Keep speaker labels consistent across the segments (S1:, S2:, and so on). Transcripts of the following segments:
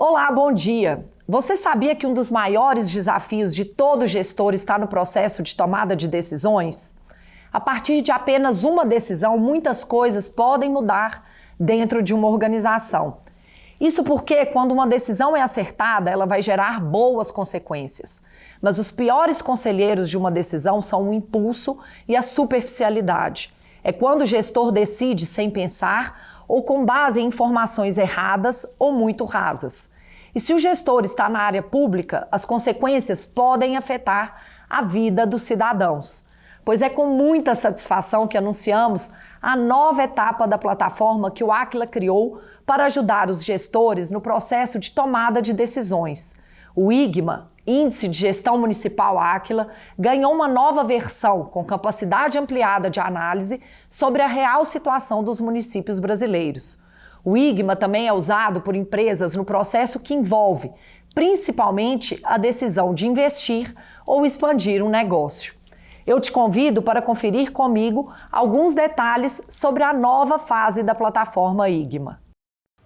S1: Olá, bom dia! Você sabia que um dos maiores desafios de todo gestor está no processo de tomada de decisões? A partir de apenas uma decisão, muitas coisas podem mudar dentro de uma organização. Isso porque, quando uma decisão é acertada, ela vai gerar boas consequências. Mas os piores conselheiros de uma decisão são o impulso e a superficialidade. É quando o gestor decide sem pensar ou com base em informações erradas ou muito rasas. E se o gestor está na área pública, as consequências podem afetar a vida dos cidadãos. Pois é com muita satisfação que anunciamos a nova etapa da plataforma que o Aquila criou para ajudar os gestores no processo de tomada de decisões. O IGMA, Índice de Gestão Municipal Aquila, ganhou uma nova versão com capacidade ampliada de análise sobre a real situação dos municípios brasileiros. O IGMA também é usado por empresas no processo que envolve, principalmente, a decisão de investir ou expandir um negócio. Eu te convido para conferir comigo alguns detalhes sobre a nova fase da plataforma IGMA.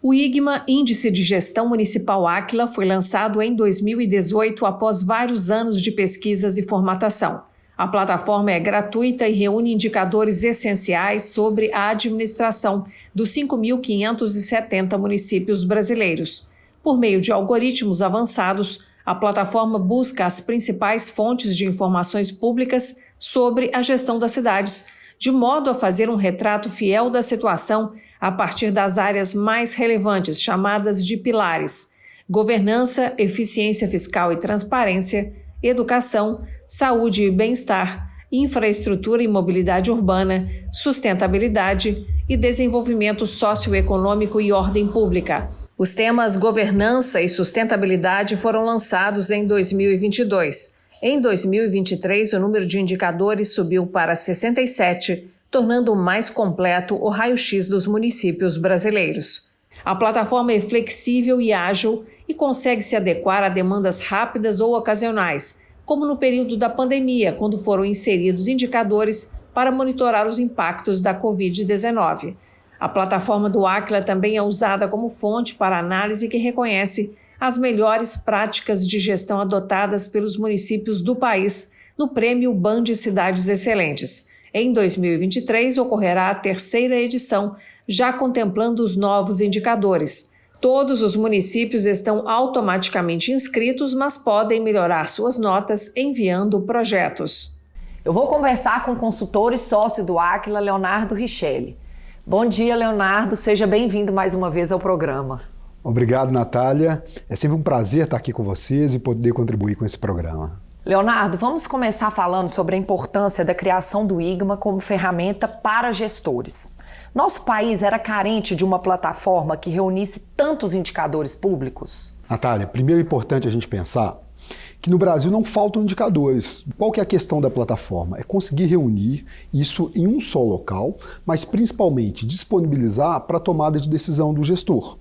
S2: O IGMA, Índice de Gestão Municipal Aquila, foi lançado em 2018 após vários anos de pesquisas e formatação. A plataforma é gratuita e reúne indicadores essenciais sobre a administração dos 5.570 municípios brasileiros. Por meio de algoritmos avançados, a plataforma busca as principais fontes de informações públicas sobre a gestão das cidades, de modo a fazer um retrato fiel da situação a partir das áreas mais relevantes, chamadas de pilares: governança, eficiência fiscal e transparência, educação, saúde e bem-estar, infraestrutura e mobilidade urbana, sustentabilidade e desenvolvimento socioeconômico e ordem pública. Os temas governança e sustentabilidade foram lançados em 2022. Em 2023, o número de indicadores subiu para 67, tornando mais completo o raio-x dos municípios brasileiros. A plataforma é flexível e ágil e consegue se adequar a demandas rápidas ou ocasionais, como no período da pandemia, quando foram inseridos indicadores para monitorar os impactos da Covid-19. A plataforma do Aquila também é usada como fonte para análise que reconhece as melhores práticas de gestão adotadas pelos municípios do país no Prêmio BAN de Cidades Excelentes. Em 2023, ocorrerá a terceira edição, já contemplando os novos indicadores. Todos os municípios estão automaticamente inscritos, mas podem melhorar suas notas enviando projetos.
S1: Eu vou conversar com o consultor e sócio do Aquila, Leonardo Richelli. Bom dia, Leonardo. Seja bem-vindo mais uma vez ao programa.
S3: Obrigado, Natália. É sempre um prazer estar aqui com vocês e poder contribuir com esse programa.
S1: Leonardo, vamos começar falando sobre a importância da criação do IGMA como ferramenta para gestores. Nosso país era carente de uma plataforma que reunisse tantos indicadores públicos?
S3: Natália, primeiro é importante a gente pensar que no Brasil não faltam indicadores. Qual que é a questão da plataforma? É conseguir reunir isso em um só local, mas principalmente disponibilizar para a tomada de decisão do gestor.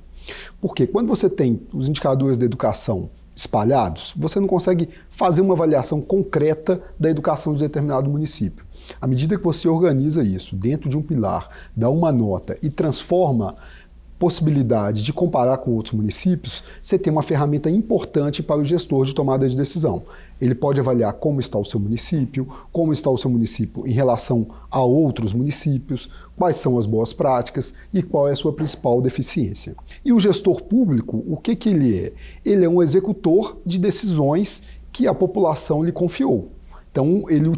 S3: Porque quando você tem os indicadores da educação espalhados, você não consegue fazer uma avaliação concreta da educação de determinado município. À medida que você organiza isso dentro de um pilar, dá uma nota e transforma possibilidade de comparar com outros municípios, você tem uma ferramenta importante para o gestor de tomada de decisão. Ele pode avaliar como está o seu município em relação a outros municípios, quais são as boas práticas e qual é a sua principal deficiência. E o gestor público, o que ele é? Ele é um executor de decisões que a população lhe confiou. Então, ele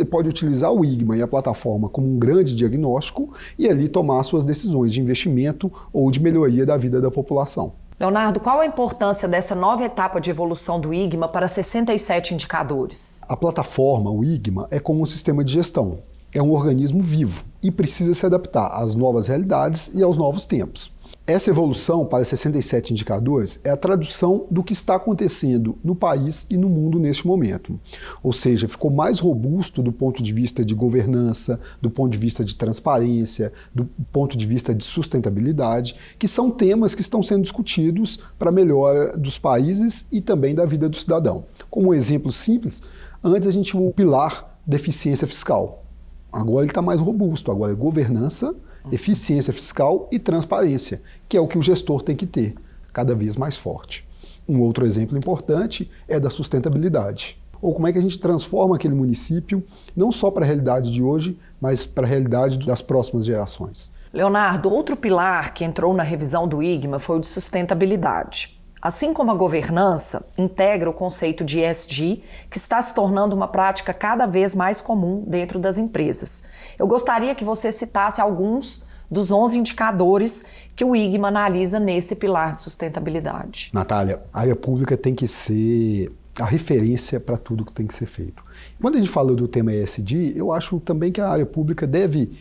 S3: pode utilizar o IGMA e a plataforma como um grande diagnóstico e ali tomar suas decisões de investimento ou de melhoria da vida da população.
S1: Leonardo, qual a importância dessa nova etapa de evolução do IGMA para 67 indicadores?
S3: A plataforma, o IGMA, é como um sistema de gestão. É um organismo vivo e precisa se adaptar às novas realidades e aos novos tempos. Essa evolução para 67 indicadores é a tradução do que está acontecendo no país e no mundo neste momento. Ou seja, ficou mais robusto do ponto de vista de governança, do ponto de vista de transparência, do ponto de vista de sustentabilidade, que são temas que estão sendo discutidos para a melhora dos países e também da vida do cidadão. Como um exemplo simples, antes a gente tinha um pilar de eficiência fiscal. Agora ele está mais robusto, agora é governança, eficiência fiscal e transparência, que é o que o gestor tem que ter. cada vez mais forte. Um outro exemplo importante é da sustentabilidade. Ou como é que a gente transforma aquele município, não só para a realidade de hoje, mas para a realidade das próximas gerações.
S1: Leonardo, outro pilar que entrou na revisão do IGMA foi o de sustentabilidade. Assim como a governança integra o conceito de ESG, que está se tornando uma prática cada vez mais comum dentro das empresas. Eu gostaria que você citasse alguns dos 11 indicadores que o IGMA analisa nesse pilar de sustentabilidade.
S3: Natália, a área pública tem que ser a referência para tudo que tem que ser feito. Quando a gente fala do tema ESG, eu acho também que a área pública deve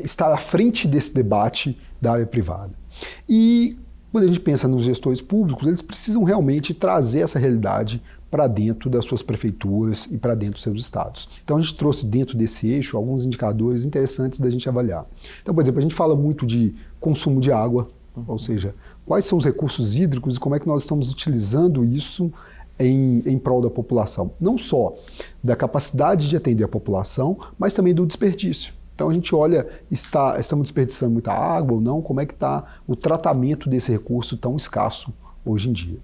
S3: estar à frente desse debate da área privada. E quando a gente pensa nos gestores públicos, eles precisam realmente trazer essa realidade para dentro das suas prefeituras e para dentro dos seus estados. Então a gente trouxe dentro desse eixo alguns indicadores interessantes da gente avaliar. Então, por exemplo, a gente fala muito de consumo de água, ou seja, quais são os recursos hídricos e como é que nós estamos utilizando isso em prol da população. Não só da capacidade de atender a população, mas também do desperdício. Então a gente olha, estamos desperdiçando muita água ou não, como é que está o tratamento desse recurso tão escasso hoje em dia.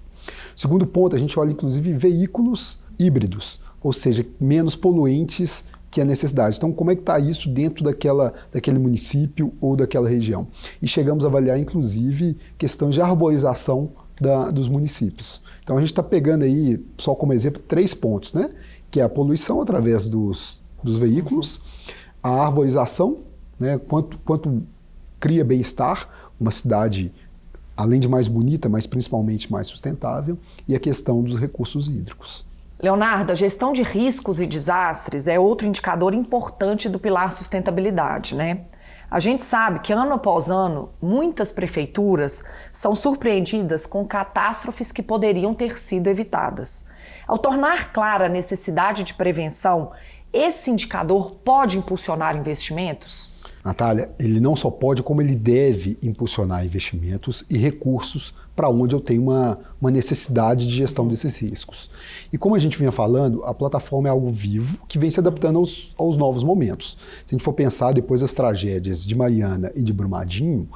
S3: Segundo ponto, a gente olha inclusive veículos híbridos, ou seja, menos poluentes que a necessidade. Então como é que está isso dentro daquele município ou daquela região? E chegamos a avaliar inclusive questões de arborização dos municípios. Então a gente está pegando aí, só como exemplo, 3 pontos, né? Que é a poluição através dos veículos, a arborização, né, quanto cria bem-estar, uma cidade, além de mais bonita, mas principalmente mais sustentável, e a questão dos recursos hídricos.
S1: Leonardo, a gestão de riscos e desastres é outro indicador importante do pilar sustentabilidade, né? A gente sabe que ano após ano, muitas prefeituras são surpreendidas com catástrofes que poderiam ter sido evitadas. Ao tornar clara a necessidade de prevenção, esse indicador pode impulsionar investimentos?
S3: Natália, ele não só pode, como ele deve impulsionar investimentos e recursos para onde eu tenho uma necessidade de gestão desses riscos. E como a gente vinha falando, a plataforma é algo vivo que vem se adaptando aos novos momentos. Se a gente for pensar depois das tragédias de Mariana e de Brumadinho,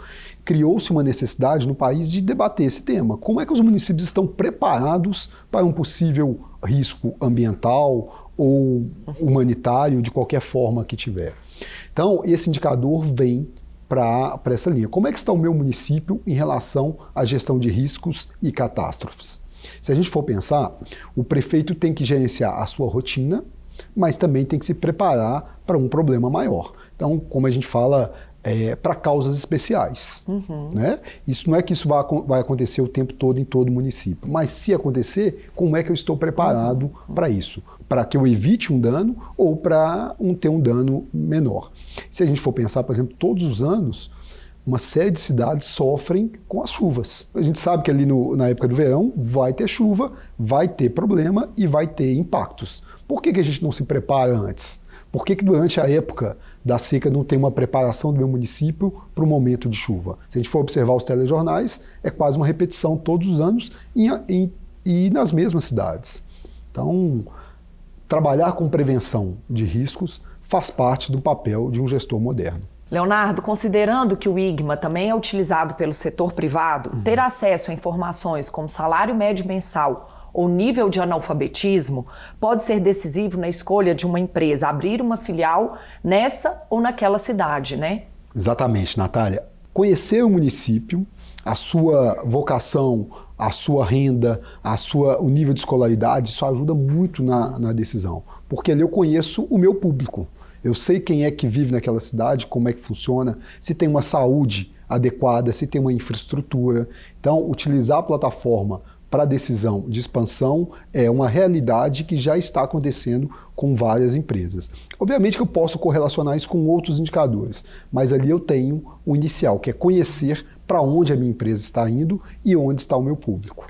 S3: criou-se uma necessidade no país de debater esse tema. Como é que os municípios estão preparados para um possível risco ambiental ou humanitário, de qualquer forma que tiver? Então, esse indicador vem para essa linha. Como é que está o meu município em relação à gestão de riscos e catástrofes? Se a gente for pensar, o prefeito tem que gerenciar a sua rotina, mas também tem que se preparar para um problema maior. Então, como a gente fala, para causas especiais. Né? Isso não é que isso vai acontecer o tempo todo em todo o município, mas se acontecer, como é que eu estou preparado para isso? Para que eu evite um dano ou para ter um dano menor. Se a gente for pensar, por exemplo, todos os anos, uma série de cidades sofrem com as chuvas. A gente sabe que ali na época do verão vai ter chuva, vai ter problema e vai ter impactos. Por que a gente não se prepara antes? Por que durante a época da seca não tem uma preparação do meu município para o momento de chuva? Se a gente for observar os telejornais, é quase uma repetição todos os anos e nas mesmas cidades. Então, trabalhar com prevenção de riscos faz parte do papel de um gestor moderno.
S1: Leonardo, considerando que o IGMA também é utilizado pelo setor privado, ter acesso a informações como salário médio mensal ou nível de analfabetismo pode ser decisivo na escolha de uma empresa abrir uma filial nessa ou naquela cidade, né?
S3: Exatamente, Natália. Conhecer o município, a sua vocação, a sua renda, o nível de escolaridade, isso ajuda muito na decisão, porque ali eu conheço o meu público. Eu sei quem é que vive naquela cidade, como é que funciona, se tem uma saúde adequada, se tem uma infraestrutura. Então, utilizar a plataforma para decisão de expansão é uma realidade que já está acontecendo com várias empresas. Obviamente que eu posso correlacionar isso com outros indicadores, mas ali eu tenho o inicial, que é conhecer para onde a minha empresa está indo e onde está o meu público.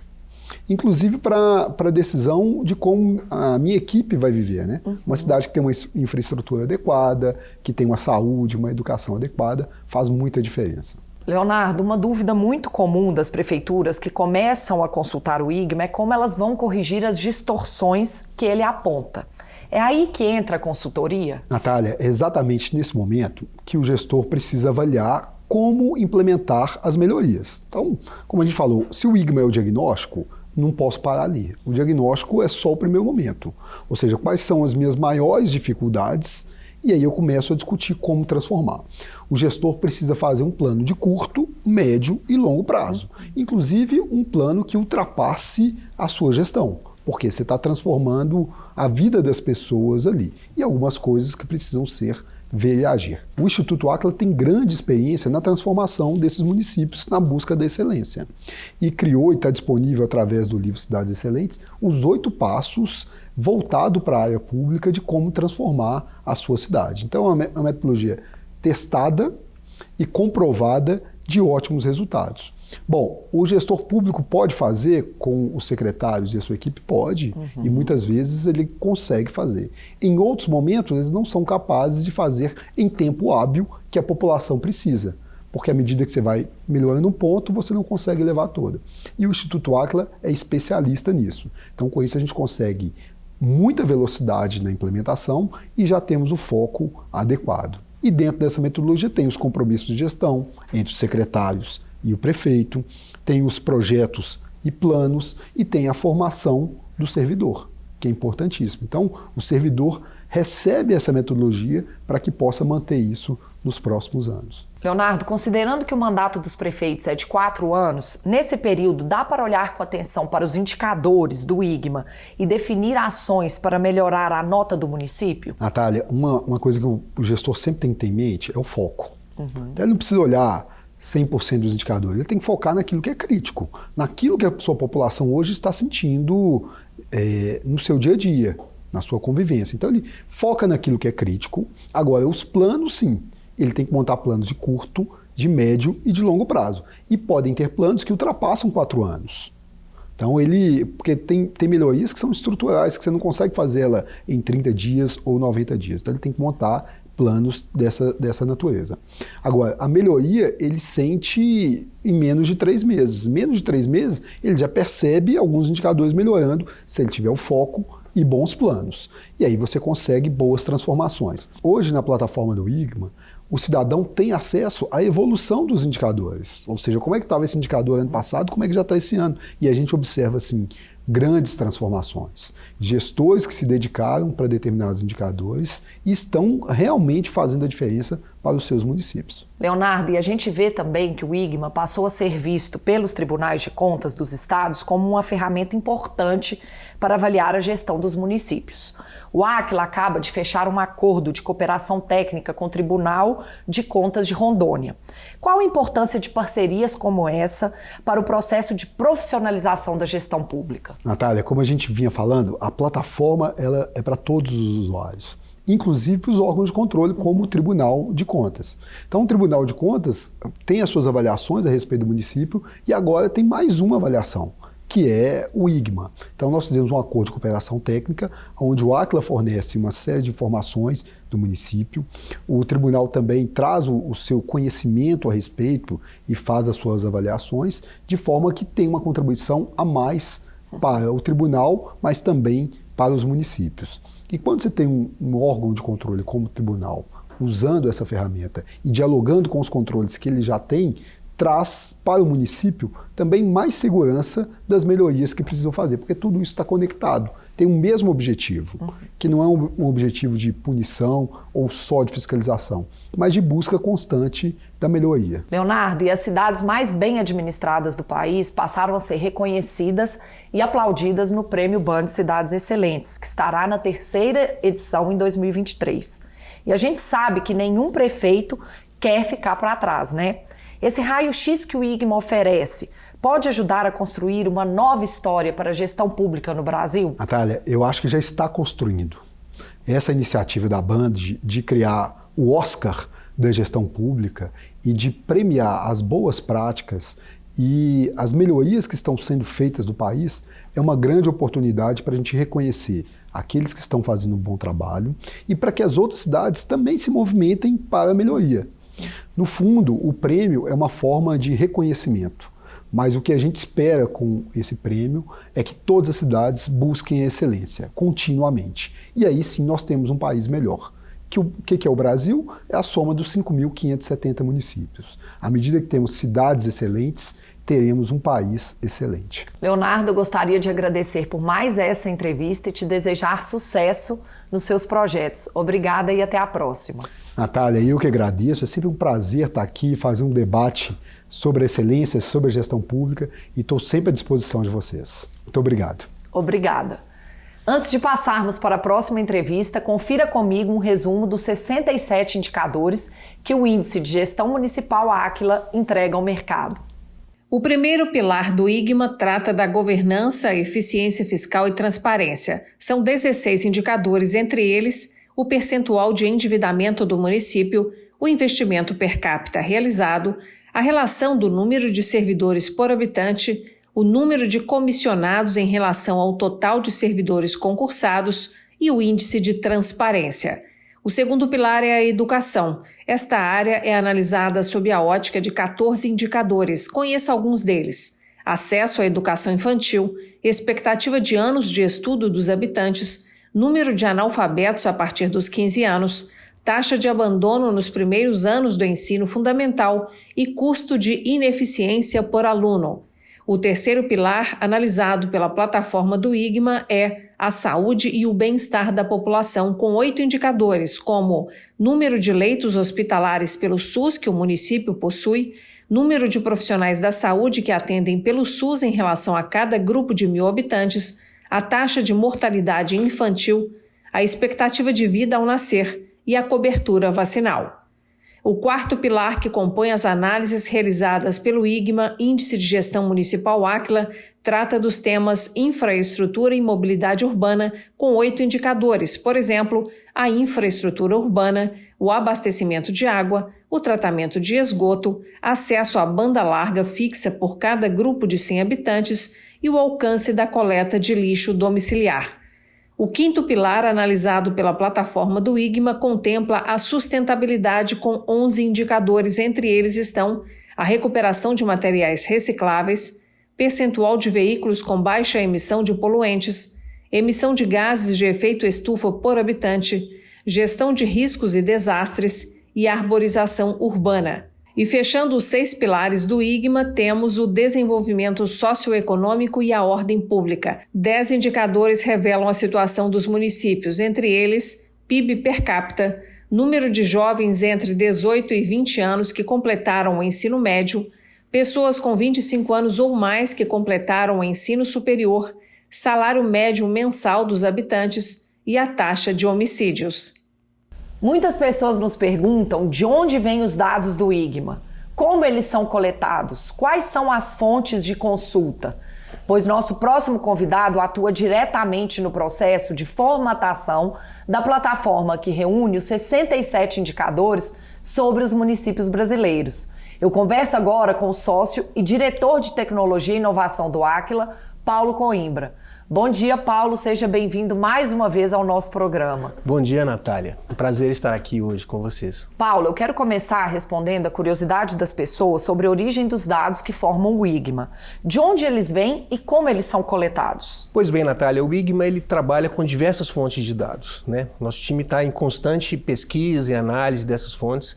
S3: Inclusive para a decisão de como a minha equipe vai viver, né? Uma cidade que tem uma infraestrutura adequada, que tem uma saúde, uma educação adequada, faz muita diferença.
S1: Leonardo, uma dúvida muito comum das prefeituras que começam a consultar o IGMA é como elas vão corrigir as distorções que ele aponta. É aí que entra a consultoria?
S3: Natália, é exatamente nesse momento que o gestor precisa avaliar como implementar as melhorias. Então, como a gente falou, se o IGMA é o diagnóstico, não posso parar ali. O diagnóstico é só o primeiro momento. Ou seja, quais são as minhas maiores dificuldades, e aí eu começo a discutir como transformar. O gestor precisa fazer um plano de curto, médio e longo prazo. Inclusive um plano que ultrapasse a sua gestão, porque você está transformando a vida das pessoas ali. E algumas coisas que precisam ser ver e agir. O Instituto Áquila tem grande experiência na transformação desses municípios na busca da excelência. E criou e está disponível através do livro Cidades Excelentes os 8 passos voltados para a área pública de como transformar a sua cidade. Então é uma metodologia testada e comprovada de ótimos resultados. Bom, o gestor público pode fazer com os secretários e a sua equipe? Pode, e muitas vezes ele consegue fazer. Em outros momentos, eles não são capazes de fazer em tempo hábil que a população precisa, porque à medida que você vai melhorando um ponto, você não consegue levar toda. E o Instituto Áquila é especialista nisso. Então, com isso, a gente consegue muita velocidade na implementação e já temos o foco adequado. E dentro dessa metodologia tem os compromissos de gestão entre os secretários e o prefeito, tem os projetos e planos e tem a formação do servidor, que é importantíssimo. Então, o servidor recebe essa metodologia para que possa manter isso nos próximos anos.
S1: Leonardo, considerando que o mandato dos prefeitos é de 4 anos, nesse período dá para olhar com atenção para os indicadores do IGMA e definir ações para melhorar a nota do município?
S3: Natália, uma coisa que o gestor sempre tem que ter em mente é o foco. Então, ele não precisa olhar 100% dos indicadores, ele tem que focar naquilo que é crítico, naquilo que a sua população hoje está sentindo no seu dia a dia, na sua convivência. Então ele foca naquilo que é crítico. Agora, os planos, sim, ele tem que montar planos de curto, de médio e de longo prazo. E podem ter planos que ultrapassam 4 anos. Então porque tem melhorias que são estruturais, que você não consegue fazer ela em 30 dias ou 90 dias. Então ele tem que montar planos dessa natureza. Agora, a melhoria ele sente em menos de 3 meses. Menos de 3 meses, ele já percebe alguns indicadores melhorando se ele tiver o foco e bons planos. E aí você consegue boas transformações. Hoje, na plataforma do IGMA, o cidadão tem acesso à evolução dos indicadores. Ou seja, como é que estava esse indicador ano passado, como é que já está esse ano. E a gente observa, assim, grandes transformações. Gestores que se dedicaram para determinados indicadores e estão realmente fazendo a diferença para os seus municípios.
S1: Leonardo, e a gente vê também que o IGMA passou a ser visto pelos tribunais de contas dos estados como uma ferramenta importante para avaliar a gestão dos municípios. O Áquila acaba de fechar um acordo de cooperação técnica com o Tribunal de Contas de Rondônia. Qual a importância de parcerias como essa para o processo de profissionalização da gestão pública?
S3: Natália, como a gente vinha falando, a plataforma ela é para todos os usuários, inclusive para os órgãos de controle, como o Tribunal de Contas. Então, o Tribunal de Contas tem as suas avaliações a respeito do município e agora tem mais uma avaliação, que é o IGMA. Então, nós fizemos um acordo de cooperação técnica, onde o Áquila fornece uma série de informações do município. O tribunal também traz o seu conhecimento a respeito e faz as suas avaliações, de forma que tem uma contribuição a mais para o tribunal, mas também para os municípios. E quando você tem um órgão de controle como o tribunal, usando essa ferramenta e dialogando com os controles que ele já tem, traz para o município também mais segurança das melhorias que precisam fazer, porque tudo isso está conectado, tem o mesmo objetivo, que não é um objetivo de punição ou só de fiscalização, mas de busca constante da melhoria.
S1: Leonardo, e as cidades mais bem administradas do país passaram a ser reconhecidas e aplaudidas no Prêmio Band Cidades Excelentes, que estará na 3ª edição em 2023. E a gente sabe que nenhum prefeito quer ficar para trás, né? Esse raio-x que o IGMA oferece pode ajudar a construir uma nova história para a gestão pública no Brasil?
S3: Natália, eu acho que já está construindo. Essa iniciativa da Band de criar o Oscar da gestão pública e de premiar as boas práticas e as melhorias que estão sendo feitas no país é uma grande oportunidade para a gente reconhecer aqueles que estão fazendo um bom trabalho e para que as outras cidades também se movimentem para a melhoria. No fundo, o prêmio é uma forma de reconhecimento, mas o que a gente espera com esse prêmio é que todas as cidades busquem a excelência continuamente. E aí sim nós temos um país melhor. O que é o Brasil? É a soma dos 5.570 municípios. À medida que temos cidades excelentes, teremos um país excelente.
S1: Leonardo, eu gostaria de agradecer por mais essa entrevista e te desejar sucesso nos seus projetos. Obrigada e até a próxima.
S3: Natália, eu que agradeço. É sempre um prazer estar aqui, fazer um debate sobre a excelência, sobre a gestão pública e estou sempre à disposição de vocês. Muito obrigado.
S1: Obrigada. Antes de passarmos para a próxima entrevista, confira comigo um resumo dos 67 indicadores que o Índice de Gestão Municipal Áquila entrega ao mercado.
S2: O primeiro pilar do IGMA trata da governança, eficiência fiscal e transparência. São 16 indicadores, entre eles o percentual de endividamento do município, o investimento per capita realizado, a relação do número de servidores por habitante, o número de comissionados em relação ao total de servidores concursados e o índice de transparência. O segundo pilar é a educação. Esta área é analisada sob a ótica de 14 indicadores. Conheça alguns deles: acesso à educação infantil, expectativa de anos de estudo dos habitantes, número de analfabetos a partir dos 15 anos, taxa de abandono nos primeiros anos do ensino fundamental e custo de ineficiência por aluno. O terceiro pilar, analisado pela plataforma do IGMA, é a saúde e o bem-estar da população, com 8 indicadores, como número de leitos hospitalares pelo SUS que o município possui, número de profissionais da saúde que atendem pelo SUS em relação a cada grupo de 1.000 habitantes, a taxa de mortalidade infantil, a expectativa de vida ao nascer e a cobertura vacinal. O quarto pilar, que compõe as análises realizadas pelo IGMA, Índice de Gestão Municipal Áquila, trata dos temas infraestrutura e mobilidade urbana, com 8 indicadores, por exemplo, a infraestrutura urbana, o abastecimento de água, o tratamento de esgoto, acesso à banda larga fixa por cada grupo de 100 habitantes e o alcance da coleta de lixo domiciliar. O quinto pilar, analisado pela plataforma do IGMA, contempla a sustentabilidade com 11 indicadores, entre eles estão a recuperação de materiais recicláveis, percentual de veículos com baixa emissão de poluentes, emissão de gases de efeito estufa por habitante, gestão de riscos e desastres e arborização urbana. E fechando os 6 pilares do IGMA, temos o desenvolvimento socioeconômico e a ordem pública. 10 indicadores revelam a situação dos municípios, entre eles PIB per capita, número de jovens entre 18 e 20 anos que completaram o ensino médio, pessoas com 25 anos ou mais que completaram o ensino superior, salário médio mensal dos habitantes e a taxa de homicídios.
S1: Muitas pessoas nos perguntam de onde vêm os dados do IGMA, como eles são coletados, quais são as fontes de consulta, pois nosso próximo convidado atua diretamente no processo de formatação da plataforma que reúne os 67 indicadores sobre os municípios brasileiros. Eu converso agora com o sócio e diretor de tecnologia e inovação do Áquila, Paulo Coimbra. Bom dia, Paulo. Seja bem-vindo mais uma vez ao nosso programa.
S4: Bom dia, Natália. Um prazer estar aqui hoje com vocês.
S1: Paulo, eu quero começar respondendo a curiosidade das pessoas sobre a origem dos dados que formam o IGMA. De onde eles vêm e como eles são coletados?
S4: Pois bem, Natália, o IGMA ele trabalha com diversas fontes de dados, né? Nosso time está em constante pesquisa e análise dessas fontes.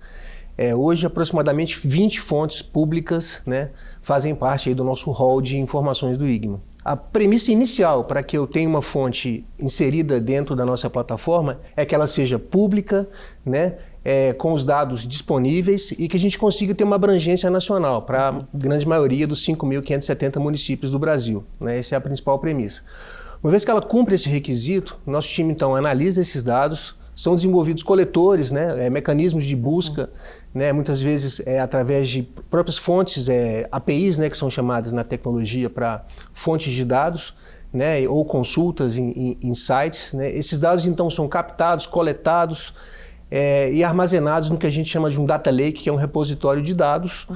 S4: Hoje, aproximadamente 20 fontes públicas, né, fazem parte aí do nosso hall de informações do IGMA. A premissa inicial para que eu tenha uma fonte inserida dentro da nossa plataforma é que ela seja pública, né, com os dados disponíveis e que a gente consiga ter uma abrangência nacional para a grande maioria dos 5.570 municípios do Brasil, né? Essa é a principal premissa. Uma vez que ela cumpre esse requisito, nosso time então analisa esses dados, são desenvolvidos coletores, né, mecanismos de busca, né, muitas vezes através de próprias fontes, APIs, né, que são chamadas na tecnologia para fontes de dados, né, ou consultas em sites. Né. Esses dados então são captados, coletados e armazenados no que a gente chama de um data lake, que é um repositório de dados,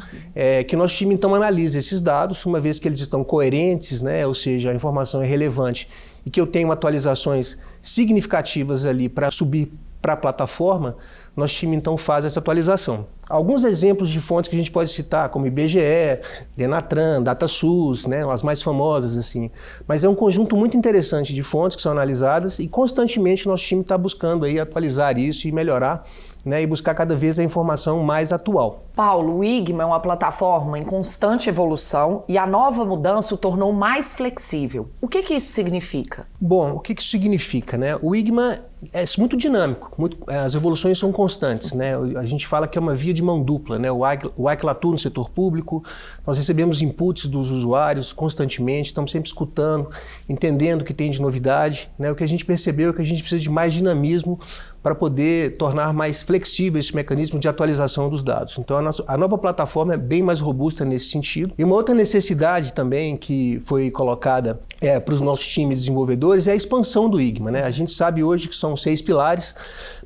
S4: que nosso time então analisa esses dados, uma vez que eles estão coerentes, né, ou seja, a informação é relevante e que eu tenho atualizações significativas ali para subir para a plataforma, nosso time então faz essa atualização. Alguns exemplos de fontes que a gente pode citar, como IBGE, Denatran, DataSUS, né, as mais famosas assim. Mas é um conjunto muito interessante de fontes que são analisadas e constantemente nosso time está buscando aí atualizar isso e melhorar, né, e buscar cada vez a informação mais atual.
S1: Paulo, o IGMA é uma plataforma em constante evolução e a nova mudança o tornou mais flexível. O que isso significa?
S4: Bom, o que isso significa, né? O IGMA é muito dinâmico, as evoluções são constantes, né? A gente fala que é uma via de mão dupla, né? O Aquila atua no setor público, nós recebemos inputs dos usuários constantemente, estamos sempre escutando, entendendo o que tem de novidade, né? O que a gente percebeu é que a gente precisa de mais dinamismo para poder tornar mais flexível esse mecanismo de atualização dos dados. Então a nova plataforma é bem mais robusta nesse sentido. E uma outra necessidade também que foi colocada para os nossos times desenvolvedores é a expansão do IGMA, né? A gente sabe hoje que são 6 pilares,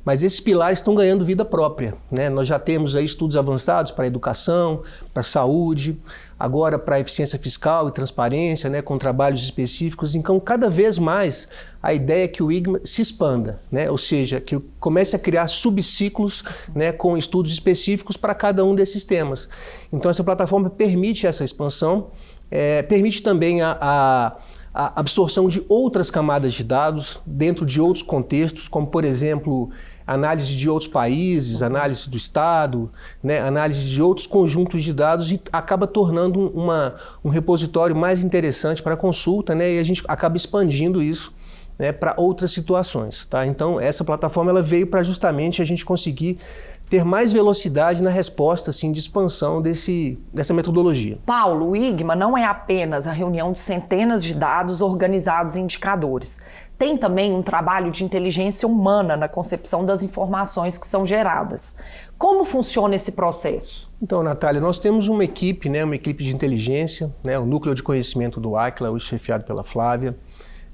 S4: mas esses pilares estão ganhando vida própria, né? Nós já temos aí estudos avançados para a educação, para a saúde, agora para a eficiência fiscal e transparência, né, com trabalhos específicos. Então, cada vez mais, a ideia é que o IGMA se expanda, né? Ou seja, que comece a criar subciclos, né, com estudos específicos para cada um desses temas. Então, essa plataforma permite essa expansão, permite também a absorção de outras camadas de dados dentro de outros contextos, como, por exemplo, análise de outros países, análise do Estado, né, análise de outros conjuntos de dados e acaba tornando um repositório mais interessante para a consulta, né, e a gente acaba expandindo isso, né, para outras situações. Tá? Então, essa plataforma ela veio para justamente a gente conseguir ter mais velocidade na resposta assim, de expansão dessa metodologia.
S1: Paulo, o IGMA não é apenas a reunião de centenas de dados organizados em indicadores. Tem também um trabalho de inteligência humana na concepção das informações que são geradas. Como funciona esse processo?
S4: Então, Natália, nós temos uma equipe, né, uma equipe de inteligência, né, o núcleo de conhecimento do Aquila, hoje chefiado pela Flávia,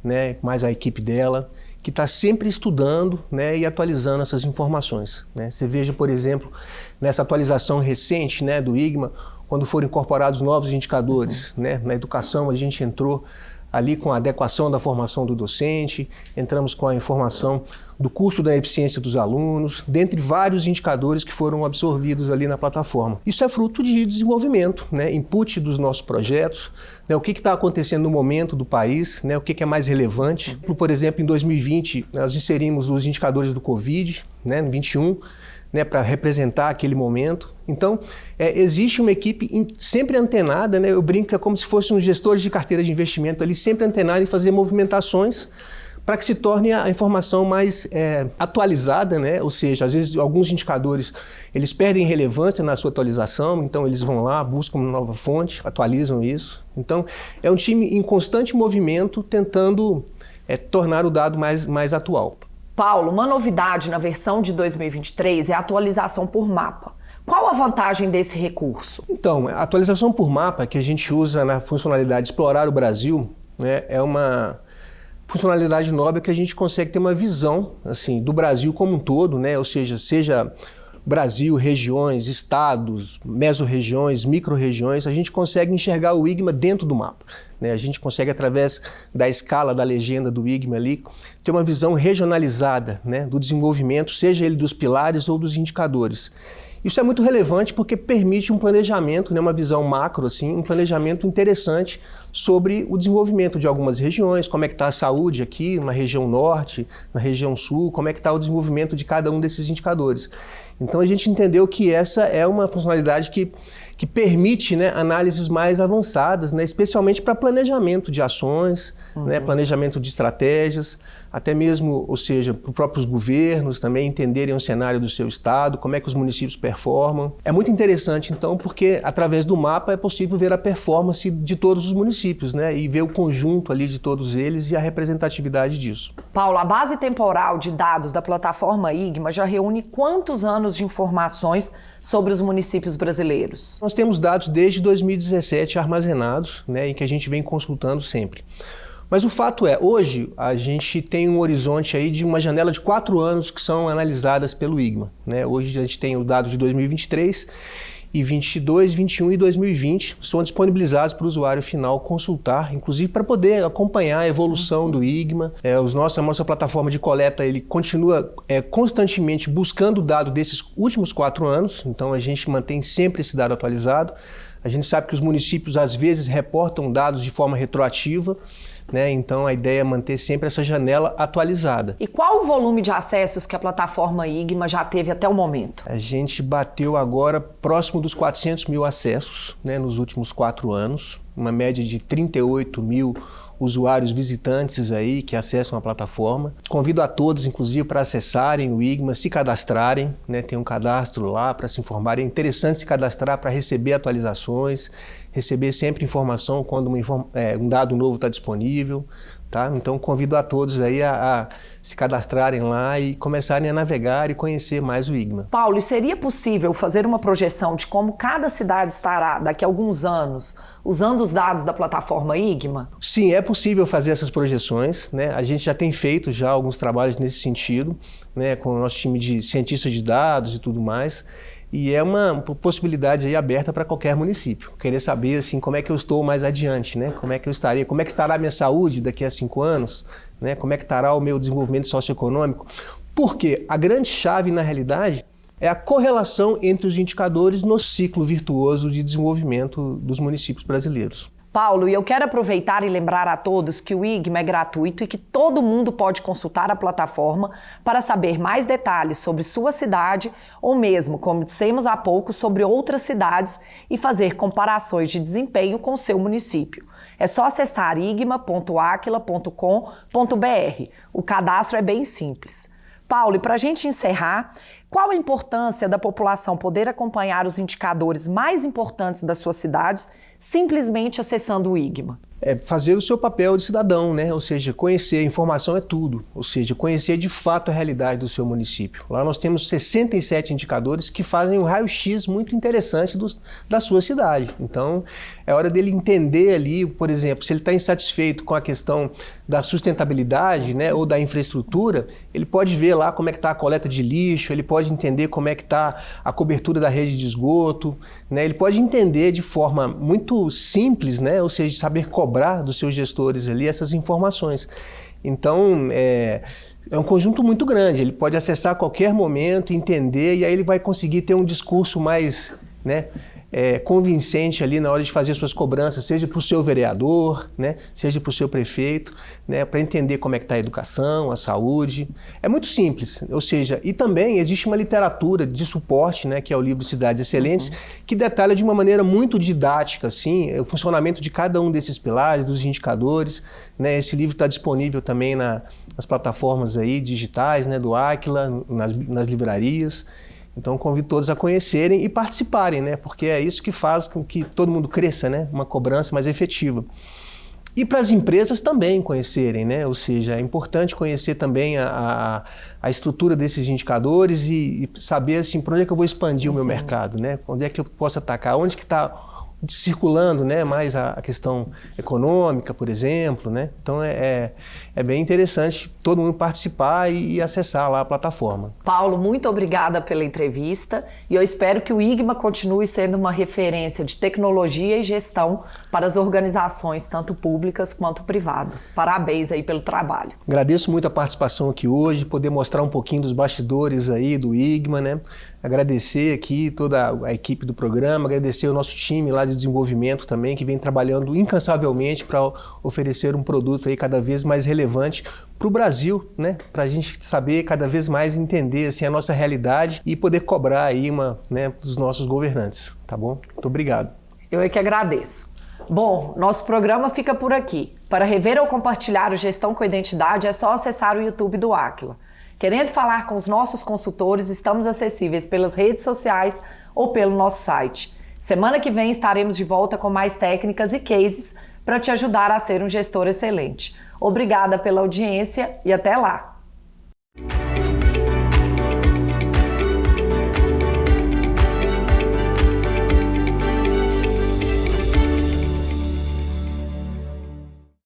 S4: né, mais a equipe dela, que está sempre estudando, né, e atualizando essas informações. Né? Você veja, por exemplo, nessa atualização recente, né, do IGMA, quando foram incorporados novos indicadores, né, na educação a gente entrou ali com a adequação da formação do docente, entramos com a informação do custo da eficiência dos alunos, dentre vários indicadores que foram absorvidos ali na plataforma. Isso é fruto de desenvolvimento, né, input dos nossos projetos, né, o que está acontecendo no momento do país, né, o que é mais relevante. Por exemplo, em 2020, nós inserimos os indicadores do Covid, né, no 21, né, para representar aquele momento. Então, existe uma equipe sempre antenada, né, eu brinco que é como se fossem uns gestores de carteira de investimento ali, sempre antenados em fazer movimentações para que se torne a informação mais atualizada, né? Ou seja, às vezes alguns indicadores eles perdem relevância na sua atualização, então eles vão lá, buscam uma nova fonte, atualizam isso. Então, é um time em constante movimento tentando tornar o dado mais atual.
S1: Paulo, uma novidade na versão de 2023 é a atualização por mapa. Qual a vantagem desse recurso?
S4: Então, a atualização por mapa que a gente usa na funcionalidade Explorar o Brasil, né, é uma funcionalidade nova que a gente consegue ter uma visão assim, do Brasil como um todo, né, ou seja Brasil, regiões, estados, mesorregiões, micro-regiões, a gente consegue enxergar o IGMA dentro do mapa. Né? A gente consegue, através da escala, da legenda do IGMA ali, ter uma visão regionalizada, né, do desenvolvimento, seja ele dos pilares ou dos indicadores. Isso é muito relevante porque permite um planejamento, né, uma visão macro, assim, um planejamento interessante sobre o desenvolvimento de algumas regiões, como é que está a saúde aqui na região norte, na região sul, como é que está o desenvolvimento de cada um desses indicadores. Então a gente entendeu que essa é uma funcionalidade que permite, né, análises mais avançadas, né, especialmente para planejamento de ações, né, planejamento de estratégias, até mesmo, ou seja, para os próprios governos também entenderem o cenário do seu estado, como é que os municípios performam. É muito interessante, então, porque através do mapa é possível ver a performance de todos os municípios, né, e ver o conjunto ali de todos eles e a representatividade disso.
S1: Paulo, a base temporal de dados da plataforma IGMA já reúne quantos anos de informações sobre os municípios brasileiros?
S4: Nós temos dados desde 2017 armazenados, né, e que a gente vem consultando sempre. Mas o fato é, hoje a gente tem um horizonte aí de uma janela de 4 anos que são analisadas pelo IGMA. Né? Hoje a gente tem o dado de 2023 2022, 2021 e 2020 são disponibilizados para o usuário final consultar, inclusive para poder acompanhar a evolução do IGMA. A nossa plataforma de coleta ele continua constantemente buscando o dado desses últimos 4 anos, então a gente mantém sempre esse dado atualizado. A gente sabe que os municípios às vezes reportam dados de forma retroativa, né? Então a ideia é manter sempre essa janela atualizada.
S1: E qual o volume de acessos que a plataforma IGMA já teve até o momento?
S4: A gente bateu agora próximo dos 400 mil acessos, né, nos últimos 4 anos, uma média de 38 mil usuários visitantes aí que acessam a plataforma. Convido a todos, inclusive, para acessarem o IGMA, se cadastrarem, né? Tem um cadastro lá para se informarem. É interessante se cadastrar para receber atualizações, receber sempre informação quando um dado novo está disponível. Tá? Então convido a todos aí a se cadastrarem lá e começarem a navegar e conhecer mais o IGMA.
S1: Paulo, e seria possível fazer uma projeção de como cada cidade estará daqui a alguns anos usando os dados da plataforma IGMA?
S4: Sim, é possível fazer essas projeções, né? A gente já tem feito já alguns trabalhos nesse sentido, né, com o nosso time de cientistas de dados e tudo mais. E é uma possibilidade aí aberta para qualquer município. Querer saber assim, como é que eu estou mais adiante, né? Como é que estará a minha saúde daqui a 5 anos, né? Como é que estará o meu desenvolvimento socioeconômico? Porque a grande chave, na realidade, é a correlação entre os indicadores no ciclo virtuoso de desenvolvimento dos municípios brasileiros.
S1: Paulo, e eu quero aproveitar e lembrar a todos que o IGMA é gratuito e que todo mundo pode consultar a plataforma para saber mais detalhes sobre sua cidade ou mesmo, como dissemos há pouco, sobre outras cidades e fazer comparações de desempenho com o seu município. É só acessar igma.aquila.com.br. O cadastro é bem simples. Paulo, e para a gente encerrar, qual a importância da população poder acompanhar os indicadores mais importantes das suas cidades simplesmente acessando o IGMA?
S4: É fazer o seu papel de cidadão, né? Ou seja, conhecer, a informação é tudo, ou seja, conhecer de fato a realidade do seu município. Lá nós temos 67 indicadores que fazem um raio-x muito interessante da sua cidade. Então, é hora dele entender ali, por exemplo, se ele está insatisfeito com a questão da sustentabilidade, né, ou da infraestrutura, ele pode ver lá como é que está a coleta de lixo, ele pode entender como é que está a cobertura da rede de esgoto, né? Ele pode entender de forma muito simples, né, ou seja, saber cobrar dos seus gestores ali essas informações. Então, é um conjunto muito grande, ele pode acessar a qualquer momento, entender, e aí ele vai conseguir ter um discurso mais, né, convincente ali na hora de fazer suas cobranças, seja para o seu vereador, né, seja para o seu prefeito, né, para entender como é que está a educação, a saúde. É muito simples, ou seja, e também existe uma literatura de suporte, né, que é o livro Cidades Excelentes, que detalha de uma maneira muito didática assim, o funcionamento de cada um desses pilares, dos indicadores, né. Esse livro está disponível também nas plataformas aí digitais, né, do Aquila, nas livrarias. Então convido todos a conhecerem e participarem, né? Porque é isso que faz com que todo mundo cresça, né? Uma cobrança mais efetiva. E para as empresas também conhecerem, né? Ou seja, é importante conhecer também a estrutura desses indicadores e saber assim, por onde é que eu vou expandir o meu mercado, né? Onde é que eu posso atacar, onde que está circulando, né, mais a questão econômica, por exemplo, né? Então é bem interessante todo mundo participar e acessar lá a plataforma.
S1: Paulo, muito obrigada pela entrevista e eu espero que o IGMA continue sendo uma referência de tecnologia e gestão para as organizações, tanto públicas quanto privadas. Parabéns aí pelo trabalho.
S4: Agradeço muito a participação aqui hoje, poder mostrar um pouquinho dos bastidores aí do IGMA, né? Agradecer aqui toda a equipe do programa, agradecer o nosso time lá de desenvolvimento também, que vem trabalhando incansavelmente para oferecer um produto aí cada vez mais relevante para o Brasil, né? Para a gente saber cada vez mais entender assim, a nossa realidade e poder cobrar aí né, dos nossos governantes, tá bom? Muito obrigado.
S1: Eu é que agradeço. Bom, nosso programa fica por aqui. Para rever ou compartilhar o Gestão com Identidade é só acessar o YouTube do Aquila. Querendo falar com os nossos consultores, estamos acessíveis pelas redes sociais ou pelo nosso site. Semana que vem estaremos de volta com mais técnicas e cases para te ajudar a ser um gestor excelente. Obrigada pela audiência e até lá!